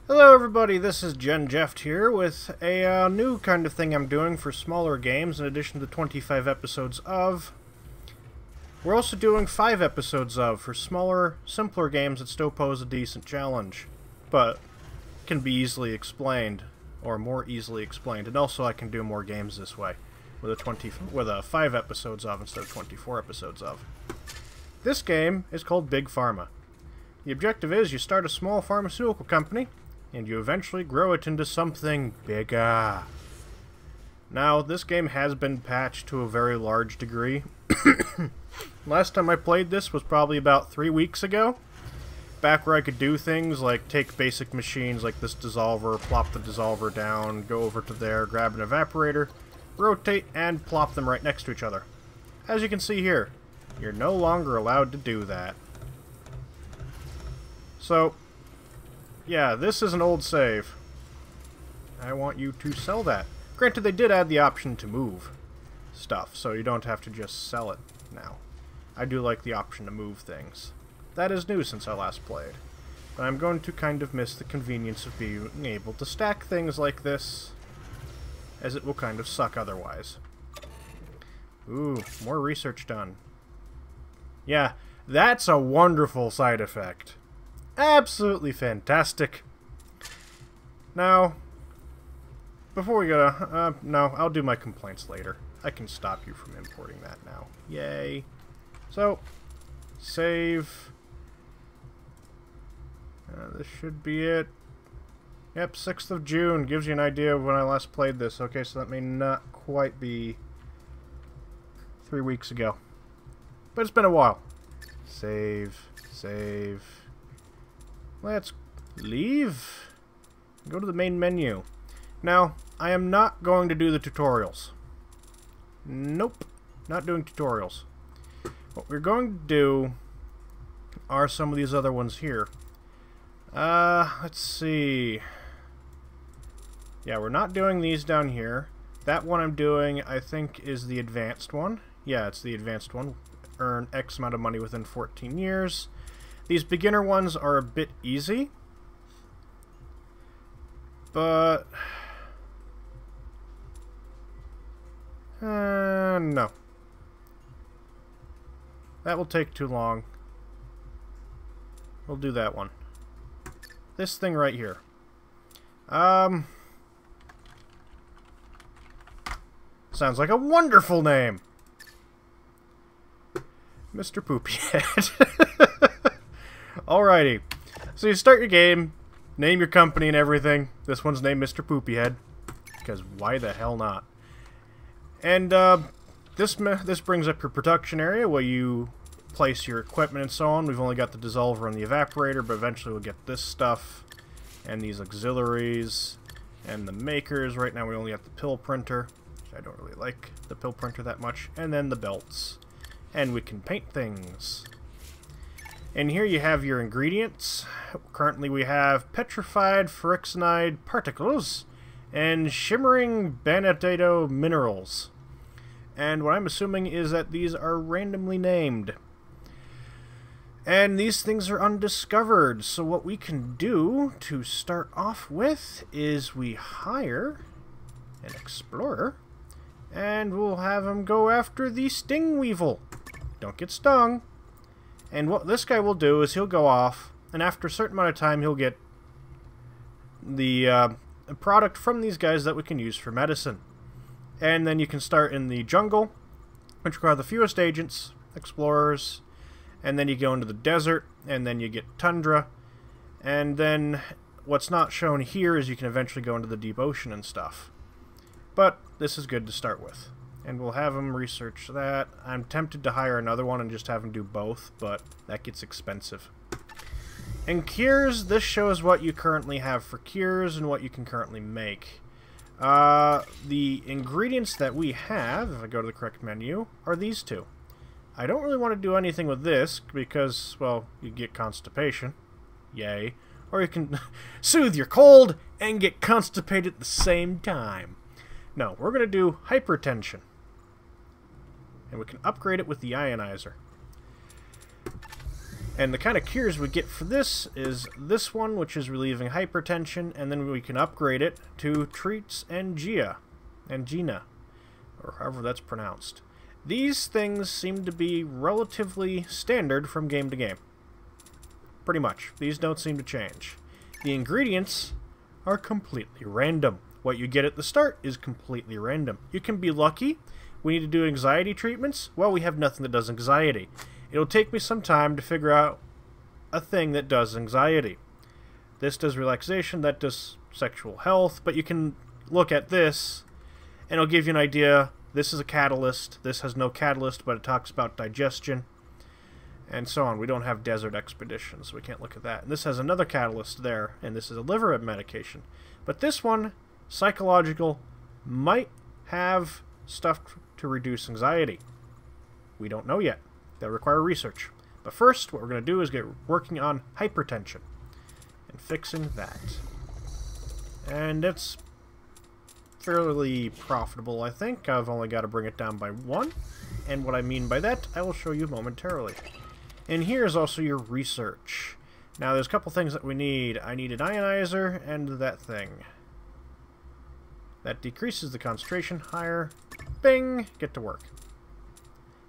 Hello everybody, this is Gen Jeff here with a new kind of thing I'm doing for smaller games in addition to 25 episodes of. We're also doing 5 episodes of for smaller, simpler games that still pose a decent challenge, but can be easily explained, or more easily explained, and also I can do more games this way with a 5 episodes of instead of 24 episodes of. This game is called Big Pharma. The objective is you start a small pharmaceutical company, and you eventually grow it into something bigger. Now, this game has been patched to a very large degree. Last time I played this was probably about 3 weeks ago, back where I could do things like take basic machines like this dissolver, plop the dissolver down, go over to there, grab an evaporator, rotate, and plop them right next to each other. As you can see here, you're no longer allowed to do that. So, yeah, this is an old save. I want you to sell that. Granted, they did add the option to move stuff, so you don't have to just sell it now. I do like the option to move things. That is new since I last played. But I'm going to kind of miss the convenience of being able to stack things like this, as it will kind of suck otherwise. Ooh, more research done. Yeah, that's a wonderful side effect. Absolutely fantastic. Now, before we go, no, I'll do my complaints later. I can stop you from importing that now. Yay. So, save. This should be it. Yep, 6th of June gives you an idea of when I last played this. Okay, so that may not quite be 3 weeks ago. But it's been a while. Save, save. Let's leave. Go to the main menu. Now, I am not going to do the tutorials. Nope. Not doing tutorials. What we're going to do are some of these other ones here. Let's see. Yeah, we're not doing these down here. That one I'm doing, I think, is the advanced one. Yeah, it's the advanced one. Earn X amount of money within 14 years. These beginner ones are a bit easy, but no. That will take too long. We'll do that one. This thing right here. Sounds like a wonderful name. Mr. Poopyhead. Alrighty. So you start your game, name your company and everything. This one's named Mr. Poopyhead, because why the hell not? And this brings up your production area where you place your equipment and so on. We've only got the dissolver and the evaporator, but eventually we'll get this stuff and these auxiliaries and the makers. Right now we only have the pill printer, which I don't really like the pill printer that much, and then the belts. And we can paint things. And here you have your ingredients. Currently we have petrified ferrixinide particles and shimmering banadito minerals. And what I'm assuming is that these are randomly named. And these things are undiscovered. So what we can do to start off with is we hire an explorer, and we'll have him go after the sting weevil. Don't get stung. And what this guy will do is he'll go off, and after a certain amount of time he'll get the product from these guys that we can use for medicine. And then you can start in the jungle, which require the fewest agents, explorers, and then you go into the desert, and then you get tundra, and then what's not shown here is you can eventually go into the deep ocean and stuff. But this is good to start with. And we'll have him research that. I'm tempted to hire another one and just have him do both, but that gets expensive. And cures, this shows what you currently have for cures and what you can currently make. The ingredients that we have, if I go to the correct menu, are these two. I don't really want to do anything with this because, well, you get constipation. Yay. Or you can soothe your cold and get constipated at the same time. No, we're going to do hypertension. And we can upgrade it with the ionizer. And the kind of cures we get for this is this one, which is relieving hypertension, and then we can upgrade it to treats angina, or however that's pronounced. These things seem to be relatively standard from game to game. Pretty much. These don't seem to change. The ingredients are completely random. What you get at the start is completely random. You can be lucky. We need to do anxiety treatments. Well, we have nothing that does anxiety. It'll take me some time to figure out a thing that does anxiety. This does relaxation, that does sexual health, but you can look at this and it'll give you an idea. This is a catalyst. This has no catalyst, but it talks about digestion and so on. We don't have desert expeditions, so we can't look at that. And this has another catalyst there, and this is a liver medication. But this one, psychological, might have stuff to reduce anxiety. We don't know yet. That'll require research. But first, what we're going to do is get working on hypertension and fixing that. And it's fairly profitable, I think. I've only got to bring it down by 1. And what I mean by that, I will show you momentarily. And here is also your research. Now, there's a couple things that we need. I need an ionizer and that thing. That decreases the concentration higher. Bing! Get to work.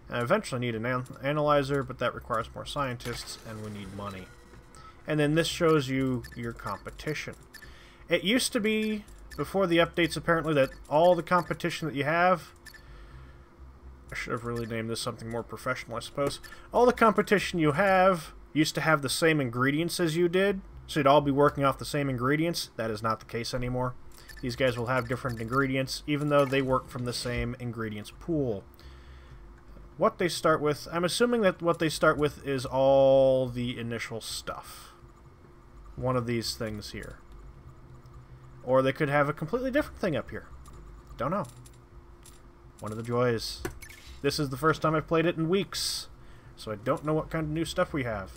I eventually need an analyzer, but that requires more scientists, and we need money. And then this shows you your competition. It used to be, before the updates apparently, that all the competition that you have... I should have really named this something more professional, I suppose. All the competition you have used to have the same ingredients as you did, so you'd all be working off the same ingredients. That is not the case anymore. These guys will have different ingredients, even though they work from the same ingredients pool. What they start with, I'm assuming that what they start with is all the initial stuff. One of these things here. Or they could have a completely different thing up here. Don't know. One of the joys. This is the first time I've played it in weeks, so I don't know what kind of new stuff we have.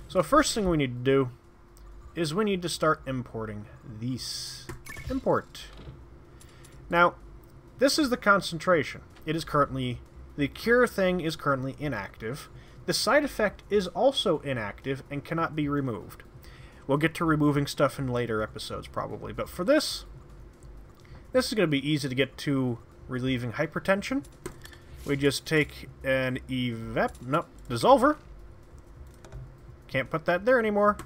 So first thing we need to do is we need to start importing these. Import. Now, this is the concentration. It is currently... The cure thing is currently inactive. The side effect is also inactive and cannot be removed. We'll get to removing stuff in later episodes, probably. But for this is going to be easy to get to relieving hypertension. We just take an dissolver. Can't put that there anymore.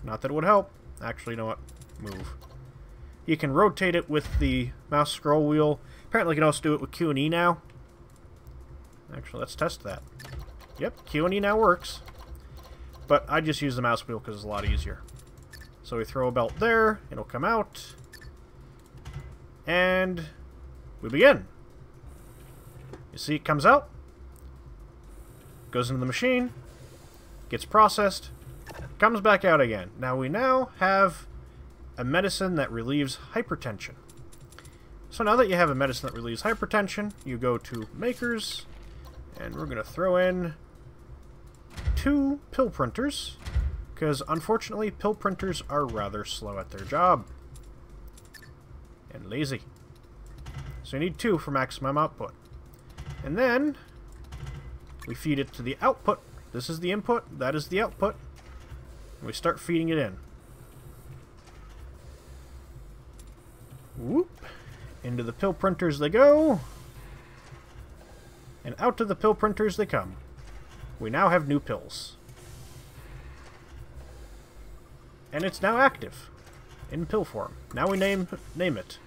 Not that it would help. Actually, you know what? Move. You can rotate it with the mouse scroll wheel. Apparently, you can also do it with Q and E now. Actually, let's test that. Yep, Q and E now works. But I just use the mouse wheel because it's a lot easier. So we throw a belt there, it'll come out. And we begin. You see it comes out, goes into the machine, gets processed, comes back out again. Now we have a medicine that relieves hypertension. So now that you have a medicine that relieves hypertension, you go to Makers, and we're going to throw in 2 pill printers, because unfortunately pill printers are rather slow at their job. And lazy. So you need 2 for maximum output. And then we feed it to the output. This is the input, that is the output. And we start feeding it in. Whoop. Into the pill printers they go. And out to the pill printers they come. We now have new pills. And it's now active. In pill form. Now we name it.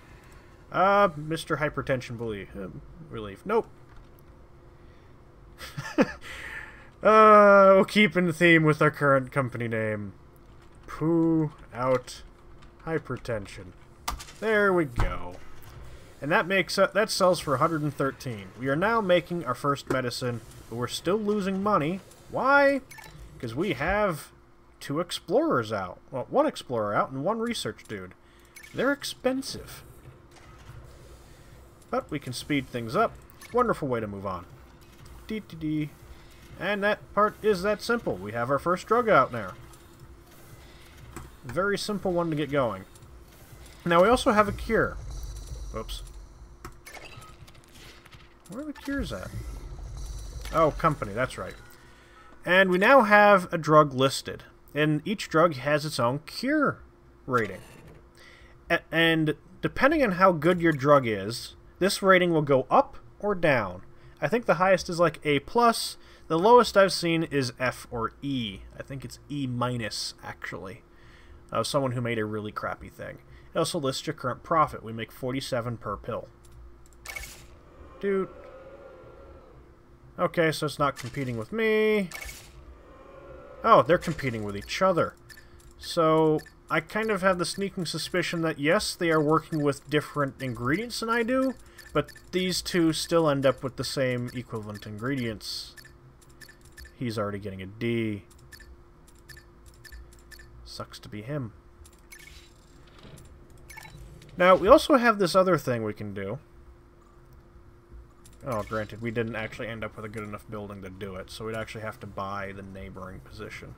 Mr. Hypertension Relief. Nope. We'll keep in the theme with our current company name. Poo out hypertension. There we go. And that sells for 113. We are now making our first medicine, but we're still losing money. Why? Because we have 2 explorers out. Well, 1 explorer out and 1 research dude. They're expensive. But we can speed things up. Wonderful way to move on. Dee-dee-dee. And that part is that simple. We have our first drug out there. Very simple one to get going. Now we also have a cure. Oops. Where are the cures at? Oh, company, that's right. And we now have a drug listed. And each drug has its own cure rating. And depending on how good your drug is, this rating will go up or down. I think the highest is like A+. The lowest I've seen is F or E. I think it's E-, actually. Someone who made a really crappy thing. It also lists your current profit. We make 47 per pill. Dude. Okay, so it's not competing with me. Oh, they're competing with each other. So I kind of have the sneaking suspicion that, yes, they are working with different ingredients than I do, but these two still end up with the same equivalent ingredients. He's already getting a D. Sucks to be him. Now, we also have this other thing we can do. Oh, granted, we didn't actually end up with a good enough building to do it, so we'd actually have to buy the neighboring position.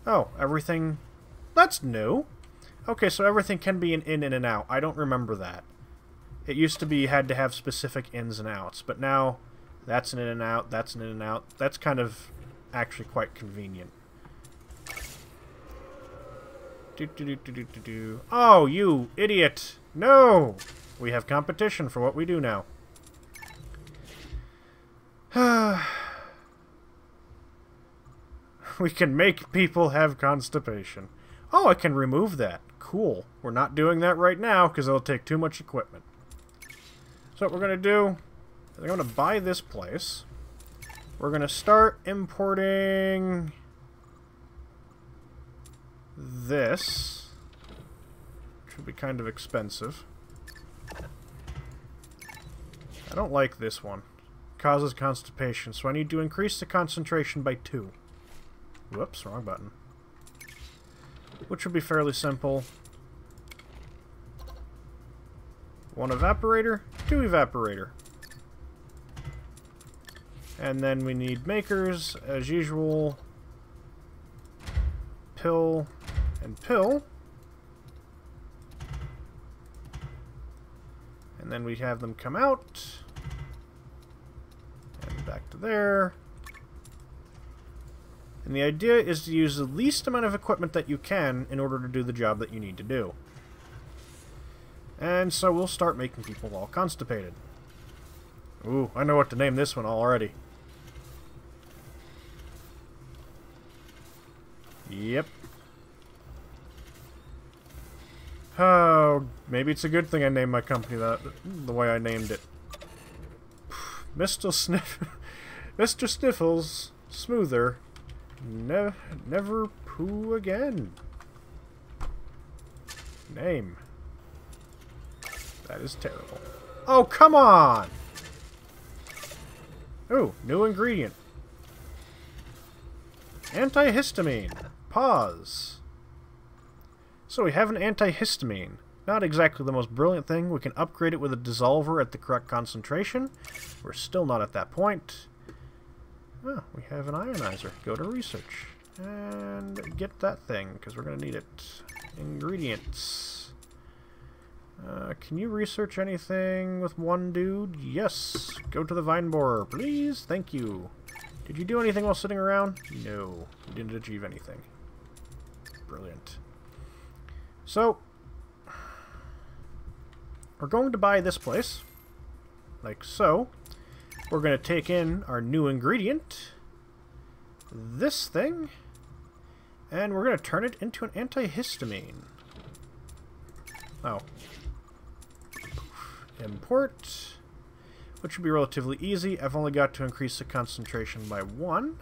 Oh, everything... That's new! Okay, so everything can be an in and an out. I don't remember that. It used to be you had to have specific ins and outs, but now that's an in and out, that's an in and out. That's kind of actually quite convenient. Oh, you idiot! No! We have competition for what we do now. We can make people have constipation. Oh, I can remove that. Cool. We're not doing that right now because it'll take too much equipment. So what we're going to do, I'm going to buy this place. We're going to start importing this, which will be kind of expensive. I don't like this one. Causes constipation, so I need to increase the concentration by 2. Whoops, wrong button. Which would be fairly simple. 1 evaporator, 2 evaporator. And then we need makers, as usual. Pill and pill. And then we have them come out. And back to there. And the idea is to use the least amount of equipment that you can in order to do the job that you need to do. And so we'll start making people all constipated. Ooh, I know what to name this one already. Yep. Oh, maybe it's a good thing I named my company that the way I named it. Mr. Sniffles, smoother, never poo again. Name. That is terrible. Oh, come on! Ooh, new ingredient. Antihistamine. Pause. So we have an antihistamine. Not exactly the most brilliant thing. We can upgrade it with a dissolver at the correct concentration. We're still not at that point. Oh, we have an ionizer. Go to research. And get that thing, because we're going to need it. Ingredients. Can you research anything with one dude? Yes. Go to the vine borer, please. Thank you. Did you do anything while sitting around? No. You didn't achieve anything. Brilliant. So, we're going to buy this place. Like so. We're going to take in our new ingredient. This thing. And we're going to turn it into an antihistamine. Oh. Import. Which should be relatively easy. I've only got to increase the concentration by 1.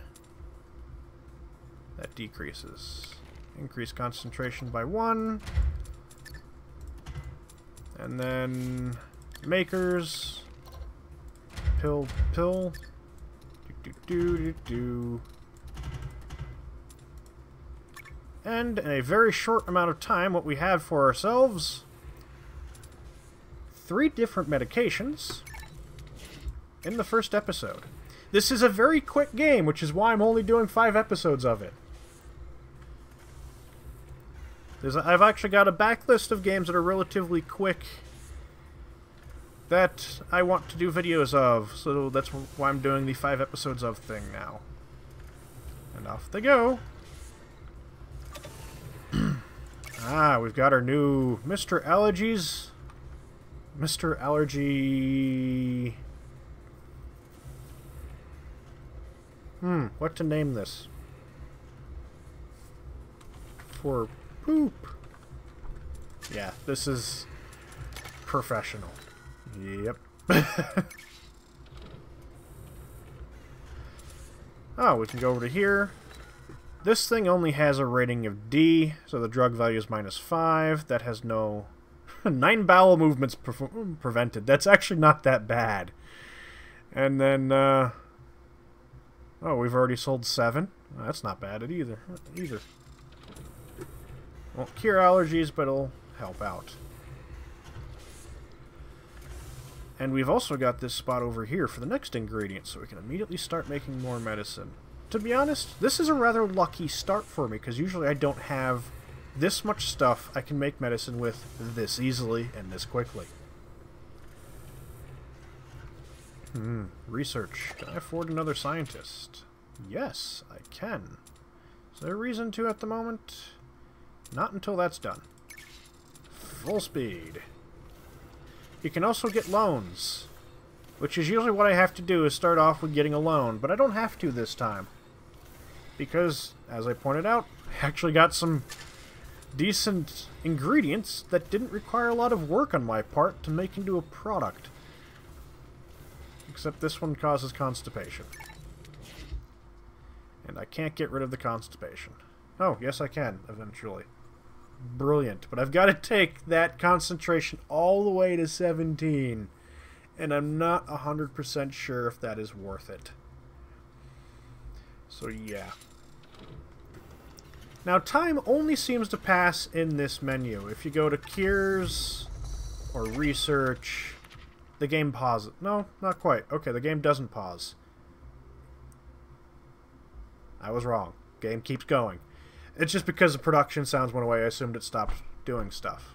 That decreases. Increase concentration by 1. And then makers. Pill. And in a very short amount of time, what we have for ourselves, 3 different medications in the first episode. This is a very quick game, which is why I'm only doing 5 episodes of it. I've actually got a backlist of games that are relatively quick that I want to do videos of, so that's why I'm doing the 5 episodes of thing now. And off they go. Ah, we've got our new Mr. Allergies. Mr. Allergy... what to name this? For poop. Yeah, this is professional. Yep. Oh, we can go over to here. This thing only has a rating of D, so the drug value is -5. That has no... 9 bowel movements prevented. That's actually not that bad. And then, oh, we've already sold 7. That's not bad either. Won't cure allergies, but it'll help out. And we've also got this spot over here for the next ingredient, so we can immediately start making more medicine. To be honest, this is a rather lucky start for me, because usually I don't have this much stuff I can make medicine with this easily and this quickly. Research. Can I afford another scientist? Yes, I can. Is there a reason to at the moment? Not until that's done. Full speed. You can also get loans, which is usually what I have to do, is start off with getting a loan, but I don't have to this time. Because, as I pointed out, I actually got some decent ingredients that didn't require a lot of work on my part to make into a product. Except this one causes constipation. And I can't get rid of the constipation. Oh, yes I can, eventually. Brilliant. But I've got to take that concentration all the way to 17. And I'm not 100% sure if that is worth it. So, yeah. Now, time only seems to pass in this menu. If you go to Cures or Research, the game pauses. No, not quite. Okay, the game doesn't pause. I was wrong. Game keeps going. It's just because the production sounds went away, I assumed it stopped doing stuff.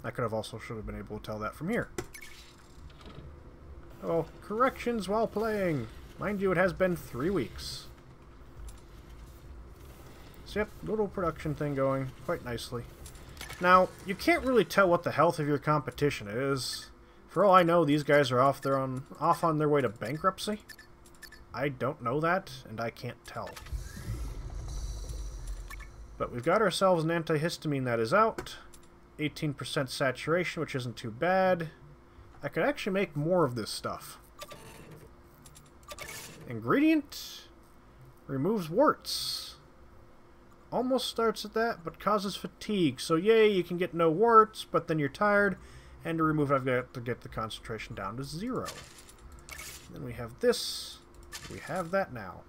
I could have also should have been able to tell that from here. Oh, corrections while playing. Mind you, it has been 3 weeks. So yep, little production thing going quite nicely. Now, you can't really tell what the health of your competition is. For all I know, these guys are off on their way to bankruptcy. I don't know that, and I can't tell. But we've got ourselves an antihistamine that is out. 18% saturation, which isn't too bad. I could actually make more of this stuff. Ingredient. Removes warts. Almost starts at that, but causes fatigue. So yay, you can get no warts, but then you're tired. And to remove it, I've got to get the concentration down to 0. Then we have this. We have that now.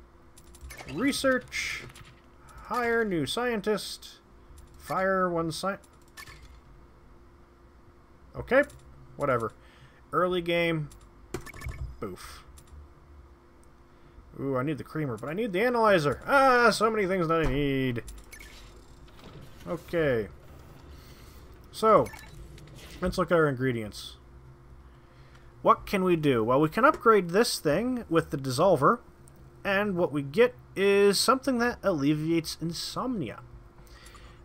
Research. Hire new scientist. Fire one scientist. Okay, whatever. Early game. Boof. Ooh, I need the creamer, but I need the analyzer. Ah, so many things that I need. Okay. So, let's look at our ingredients. What can we do? Well, we can upgrade this thing with the dissolver, and what we get is something that alleviates insomnia.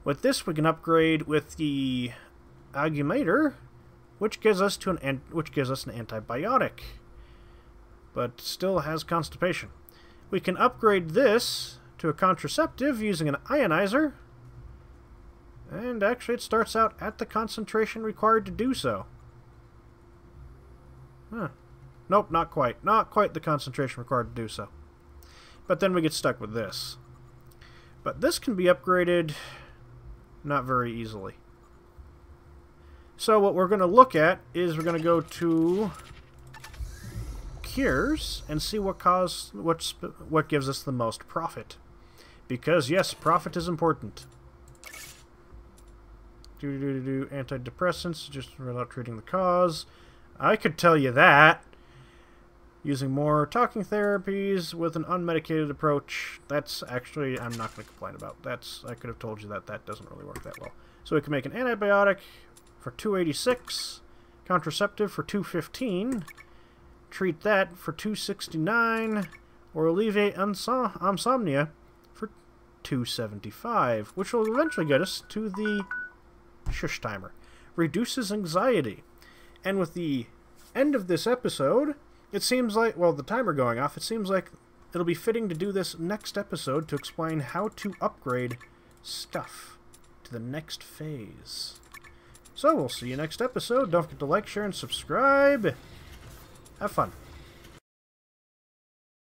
With this, we can upgrade with the agumator, which gives us an antibiotic, but still has constipation. We can upgrade this to a contraceptive using an ionizer, and actually it starts out at the concentration required to do so. Huh. Nope, not quite. Not quite the concentration required to do so. But then we get stuck with this. But this can be upgraded not very easily. So what we're going to look at is we're going to go to Cures and see what gives us the most profit. Because yes, profit is important. Antidepressants, just without treating the cause. I could tell you that. Using more talking therapies with an unmedicated approach. That's actually, I'm not going to complain about. I could have told you that doesn't really work that well. So we can make an antibiotic for 286. Contraceptive for $2.15. Treat that for $2.69. Or alleviate insomnia for $2.75, which will eventually get us to the shush timer. Reduces anxiety. And with the end of this episode, it seems like, well, the timer going off, it seems like it'll be fitting to do this next episode to explain how to upgrade stuff to the next phase. So we'll see you next episode. Don't forget to like, share, and subscribe. Have fun.